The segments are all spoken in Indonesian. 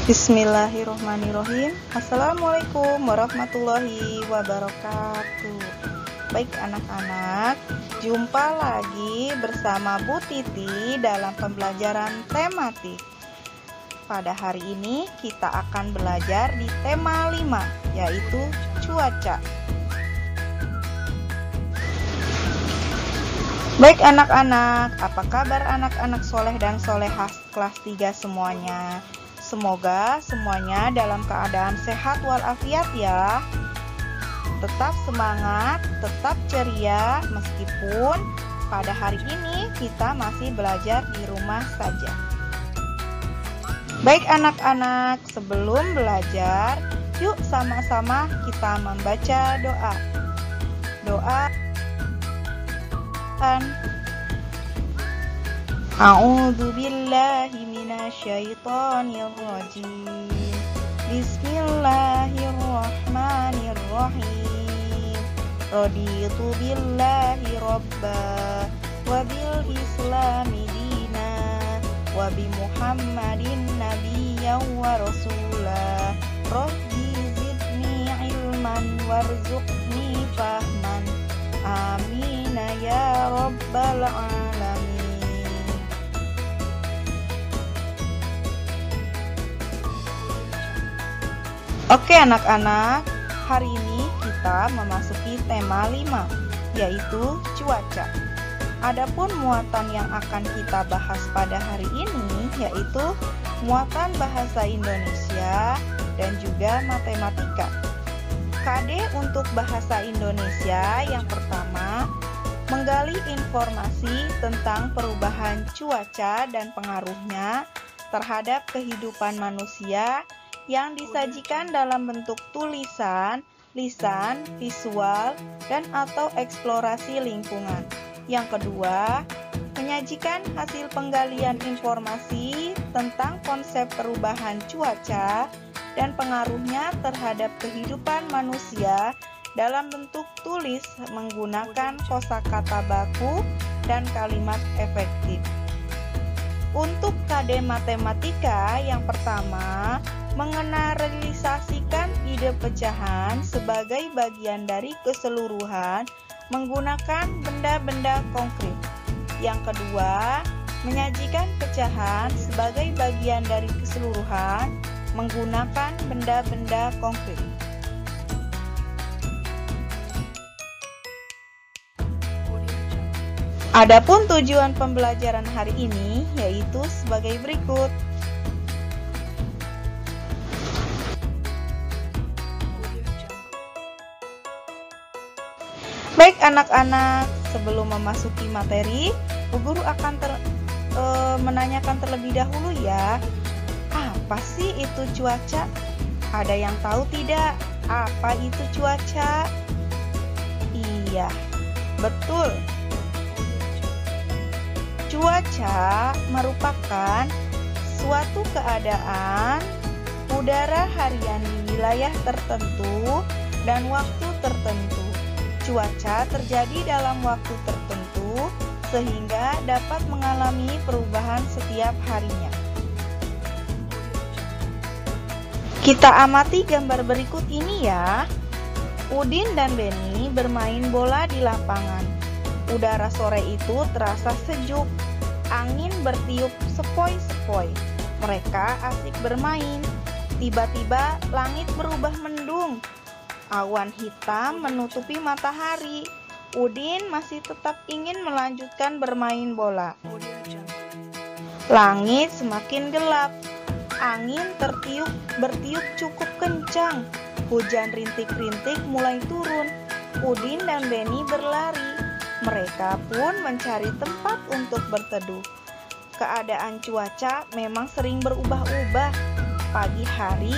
Bismillahirrohmanirrohim. Assalamualaikum warahmatullahi wabarakatuh. Baik anak-anak, jumpa lagi bersama Bu Titi dalam pembelajaran tematik. Pada hari ini kita akan belajar di tema 5, yaitu cuaca. Baik anak-anak, apa kabar anak-anak soleh dan solehah kelas 3 semuanya? Semoga semuanya dalam keadaan sehat walafiat ya. Tetap semangat, tetap ceria meskipun pada hari ini kita masih belajar di rumah saja. Baik anak-anak, sebelum belajar, yuk sama-sama kita membaca doa. Doa A'udzu billahi minasyaitonir rajim. Bismillahirrahmanirrahim. Raditu billahi robba wa bil islami dina wa bi Muhammadin nabiyyan wa rasulah. Rabbi zidni ilman warzuqni fahman. Amin ya rabbal alamin. Oke anak-anak, hari ini kita memasuki tema 5, yaitu cuaca. Adapun muatan yang akan kita bahas pada hari ini yaitu muatan bahasa Indonesia dan juga matematika. KD untuk bahasa Indonesia yang pertama, menggali informasi tentang perubahan cuaca dan pengaruhnya terhadap kehidupan manusia yang disajikan dalam bentuk tulisan, lisan, visual, dan atau eksplorasi lingkungan. Yang kedua, menyajikan hasil penggalian informasi tentang konsep perubahan cuaca dan pengaruhnya terhadap kehidupan manusia dalam bentuk tulis menggunakan kosakata baku dan kalimat efektif. Untuk KD matematika yang pertama, mengeneralisasikan ide pecahan sebagai bagian dari keseluruhan menggunakan benda-benda konkret. Yang kedua, menyajikan pecahan sebagai bagian dari keseluruhan menggunakan benda-benda konkret. Adapun tujuan pembelajaran hari ini yaitu sebagai berikut. Baik anak-anak, sebelum memasuki materi, Bu Guru akan menanyakan terlebih dahulu ya. Apa sih itu cuaca? Ada yang tahu tidak? Apa itu cuaca? Iya, betul. Cuaca merupakan suatu keadaan udara harian di wilayah tertentu dan waktu tertentu. Cuaca terjadi dalam waktu tertentu sehingga dapat mengalami perubahan setiap harinya. Kita amati gambar berikut ini ya. Udin dan Beni bermain bola di lapangan. Udara sore itu terasa sejuk. Angin bertiup sepoi-sepoi. Mereka asik bermain. Tiba-tiba langit berubah mendung. Awan hitam menutupi matahari. Udin masih tetap ingin melanjutkan bermain bola. Langit semakin gelap. Angin bertiup cukup kencang. Hujan rintik-rintik mulai turun. Udin dan Beni berlari. Mereka pun mencari tempat untuk berteduh. Keadaan cuaca memang sering berubah-ubah. Pagi hari,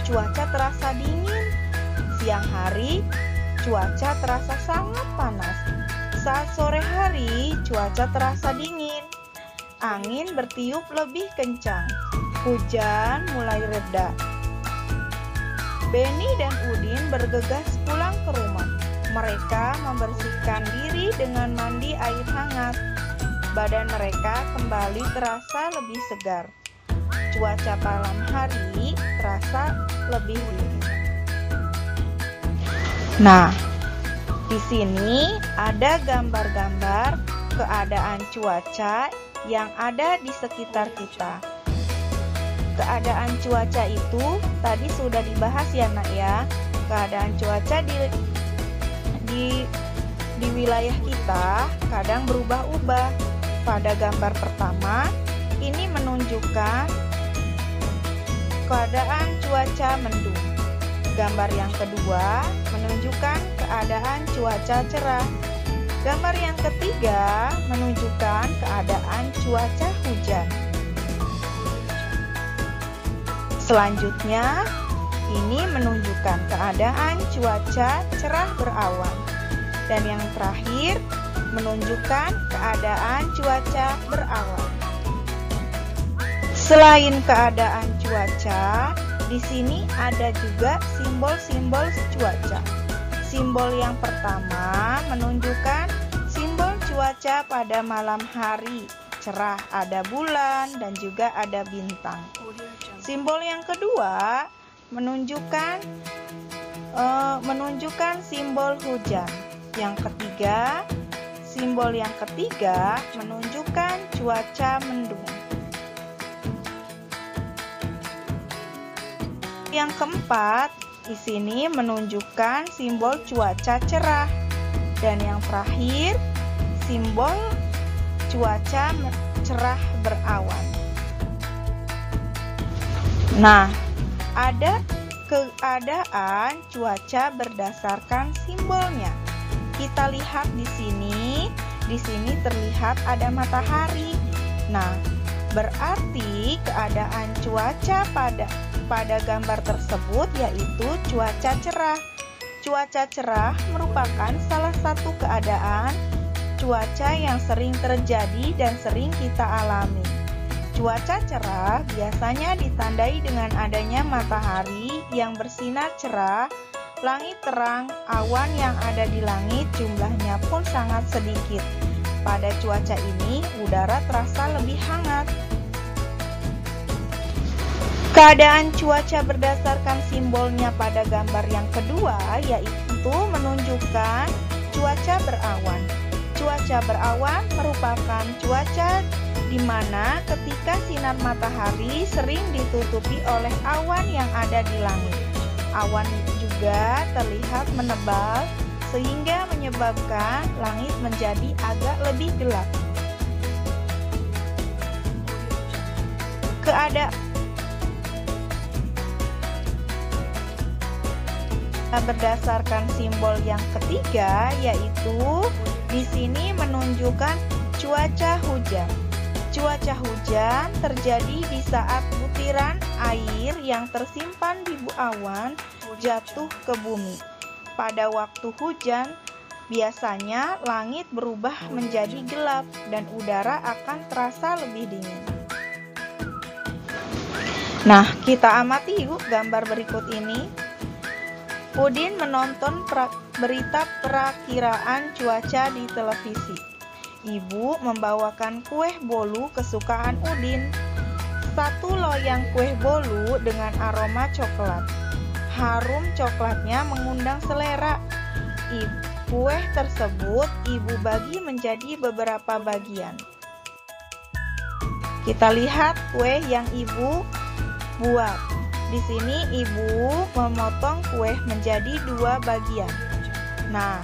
cuaca terasa dingin. Siang hari, cuaca terasa sangat panas. Saat sore hari, cuaca terasa dingin. Angin bertiup lebih kencang. Hujan mulai reda. Beni dan Udin bergegas pulang ke rumah. Mereka membersihkan membersihkan diri dengan mandi air hangat. Badan mereka kembali terasa lebih segar. Cuaca malam hari terasa lebih dingin. Nah, di sini ada gambar-gambar keadaan cuaca yang ada di sekitar kita. Keadaan cuaca itu tadi sudah dibahas ya nak ya. Keadaan cuaca di wilayah kita kadang berubah-ubah. Pada gambar pertama ini menunjukkan keadaan cuaca mendung. Gambar yang kedua menunjukkan keadaan cuaca cerah. Gambar yang ketiga menunjukkan keadaan cuaca hujan. Selanjutnya ini menunjukkan keadaan cuaca cerah berawan. Dan yang terakhir menunjukkan keadaan cuaca berawan. Selain keadaan cuaca, di sini ada juga simbol-simbol cuaca. Simbol yang pertama menunjukkan simbol cuaca pada malam hari, cerah, ada bulan dan juga ada bintang. Simbol yang kedua menunjukkan simbol hujan. Yang ketiga, simbol yang ketiga menunjukkan cuaca mendung. Yang keempat, di sini menunjukkan simbol cuaca cerah. Dan yang terakhir, simbol cuaca cerah berawan. Nah, ada keadaan cuaca berdasarkan simbolnya. Kita lihat di sini terlihat ada matahari. Nah, berarti keadaan cuaca pada gambar tersebut yaitu cuaca cerah. Cuaca cerah merupakan salah satu keadaan cuaca yang sering terjadi dan sering kita alami. Cuaca cerah biasanya ditandai dengan adanya matahari yang bersinar cerah, langit terang, awan yang ada di langit jumlahnya pun sangat sedikit. Pada cuaca ini, udara terasa lebih hangat. Keadaan cuaca berdasarkan simbolnya pada gambar yang kedua yaitu menunjukkan cuaca berawan. Cuaca berawan merupakan cuaca di mana ketika sinar matahari sering ditutupi oleh awan yang ada di langit. Awan juga terlihat menebal sehingga menyebabkan langit menjadi agak lebih gelap. Keadaan berdasarkan simbol yang ketiga yaitu di sini menunjukkan cuaca hujan. Cuaca hujan terjadi di saat butiran air yang tersimpan di awan jatuh ke bumi. Pada waktu hujan, biasanya langit berubah menjadi gelap dan udara akan terasa lebih dingin. Nah, kita amati yuk gambar berikut ini. Udin menonton berita perakiraan cuaca di televisi. Ibu membawakan kue bolu kesukaan Udin. Satu loyang kue bolu dengan aroma coklat. Harum coklatnya mengundang selera. Kue tersebut ibu bagi menjadi beberapa bagian. Kita lihat kue yang ibu buat. Di sini ibu memotong kue menjadi 2 bagian. Nah,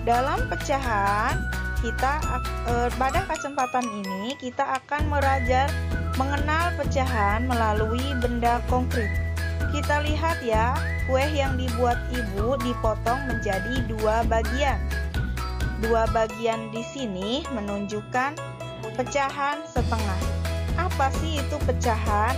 dalam pecahan pada kesempatan ini kita akan mengenal pecahan melalui benda konkret. Kita lihat ya, kue yang dibuat ibu dipotong menjadi 2 bagian. 2 bagian di sini menunjukkan pecahan setengah. Apa sih itu pecahan?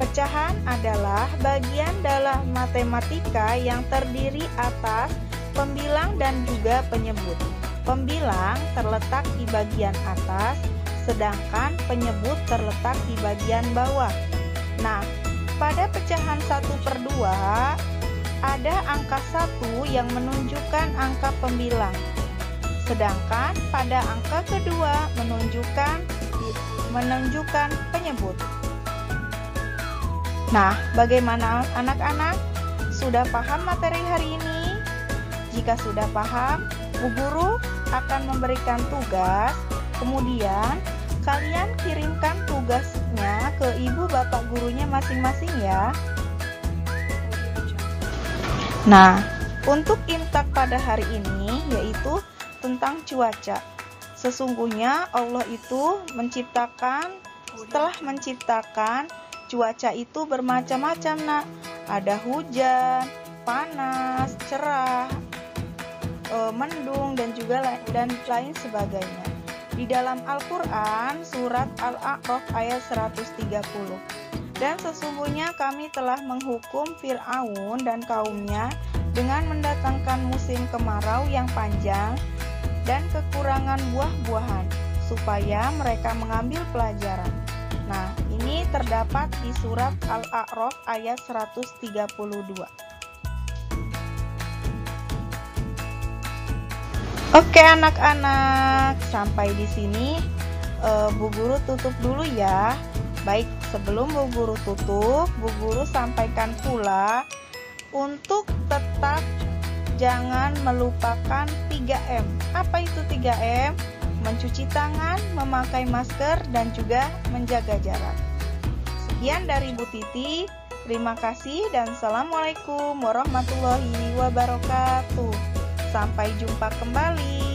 Pecahan adalah bagian dalam matematika yang terdiri atas pembilang dan juga penyebut. Pembilang terletak di bagian atas, sedangkan penyebut terletak di bagian bawah. Nah, pada pecahan 1/2 ada angka 1 yang menunjukkan angka pembilang. Sedangkan pada angka kedua menunjukkan penyebut. Nah, bagaimana anak-anak? Sudah paham materi hari ini? Jika sudah paham, Bu Guru akan memberikan tugas, kemudian kalian kirimkan tugasnya ke ibu bapak gurunya masing-masing ya. Nah, untuk imtak pada hari ini yaitu tentang cuaca. Sesungguhnya Allah itu setelah menciptakan cuaca itu bermacam-macam, Nak. Ada hujan, panas, cerah, mendung dan lain sebagainya. Di dalam Al-Qur'an surat Al-A'raf ayat 130. Dan sesungguhnya kami telah menghukum Fir'aun dan kaumnya dengan mendatangkan musim kemarau yang panjang dan kekurangan buah-buahan supaya mereka mengambil pelajaran. Nah, ini terdapat di surat Al-A'raf ayat 132. Oke anak-anak, sampai di sini Bu Guru tutup dulu ya. Baik, sebelum Bu Guru tutup, Bu Guru sampaikan pula untuk tetap jangan melupakan 3M. Apa itu 3M? Mencuci tangan, memakai masker, dan juga menjaga jarak. Sekian dari Bu Titi. Terima kasih dan Assalamualaikum warahmatullahi wabarakatuh. Sampai jumpa kembali.